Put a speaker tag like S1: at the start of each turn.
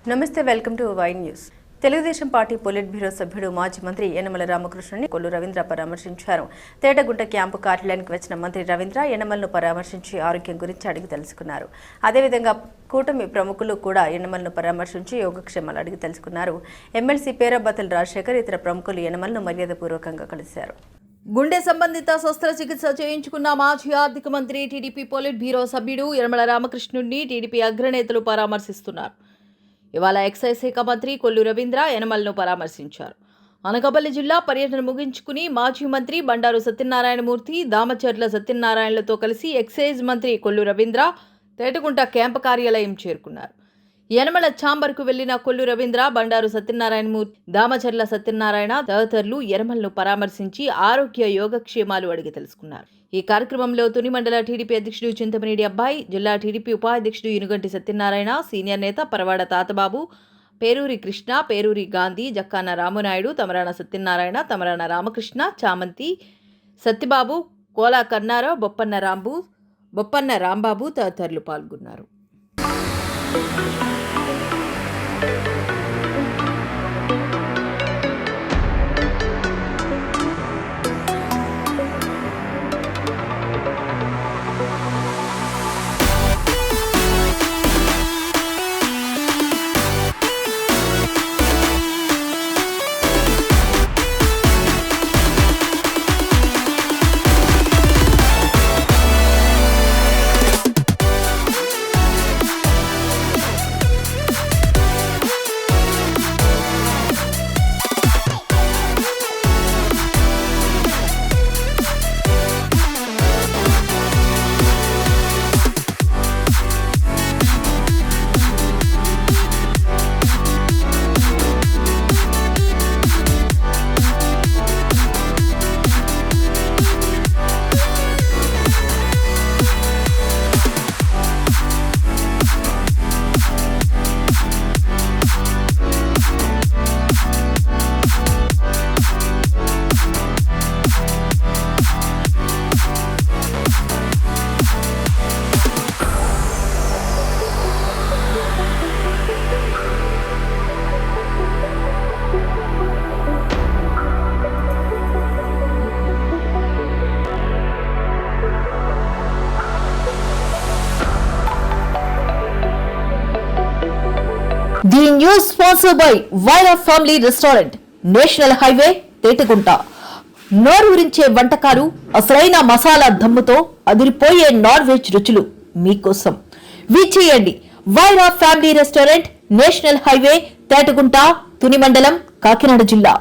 S1: నమస్తే, welcome to Y news. Telugu Desam party polit bureau సభ్యుడు మాజీ మంత్రి యనమల రామకృష్ణుని కొల్లు రవీంద్ర పరామర్శించారు. తేటగుంట క్యాంపు కార్యాలయానికి వచ్చిన మంత్రి రవీంద్ర యనమలను పరామర్శించి ఆరోగ్యం గురించి అడిగి తెలుసుకున్నారు. అదేవిధంగా కూటమి ప్రముఖులు కూడా యనమలను పరామర్శించి యోగక్షేమాలు అడిగి తెలుసుకున్నారు. ఎమ్మెల్సీ పేరాబత్తుల రాజశేఖర్ ఇతర ప్రముఖులు యనమలను మర్యాదపూర్వకంగా కలిశారు.
S2: గుండె సంబంధిత శస్త్రచికిత్స చేయించుకున్న మాజీ ఆర్థిక మంత్రి టీడీపీ పొలిట్ బ్యూరో సభ్యుడు యనమల రామకృష్ణుడిని టీడీపీ అగ్రనేతలు పరామర్శిస్తున్నారు. ఇవాళ ఎక్సైజ్ శాఖ మంత్రి కొల్లు రవీంద్ర యనమలను పరామర్శించారు. అనకాపల్లి జిల్లా పర్యటన ముగించుకుని మాజీ మంత్రి బండారు సత్యనారాయణమూర్తి, దామచర్ల సత్యనారాయణలతో కలిసి ఎక్సైజ్ మంత్రి కొల్లు రవీంద్ర తేటగుంట క్యాంపు కార్యాలయం చేరుకున్నారు. యనమల ఛాంబర్కు వెళ్లిన కొల్లు రవీంద్ర, బండారు సత్యనారాయణమూర్తి, దామచర్ల సత్యనారాయణ తదితరులు యనమలను పరామర్శించి ఆరోగ్య యోగక్షేమాలు అడిగి తెలుసుకున్నారు. ఈ కార్యక్రమంలో తుని మండల టీడీపీ అధ్యక్షుడు చింతమనేని అబ్బాయి, జిల్లా టీడీపీ ఉపాధ్యక్షుడు యునుగంటి సత్యనారాయణ, సీనియర్ నేత పరవాడ తాతబాబు, పేరూరి కృష్ణ, పేరూరి గాంధీ, జక్కాన రామునాయుడు, తమరాన సత్యనారాయణ, తమరాన రామకృష్ణ, చామంతి సత్యబాబు, కోలా కన్నారావు, బొప్పన్న రాంబాబు తదితరులు పాల్గొన్నారు. The news sponsored by Vaira Family Restaurant, national highway, Tetagunta. నోరూరించే వంటకాలు, అసలైన మసాలా దమ్ముతో అదిరిపోయే నాన్ వెజ్ రుచులు మీకోసం. విచ్చేయండి Vaira family restaurant, national highway, Tetagunta, Tuni మండలం, కాకినాడ జిల్లా.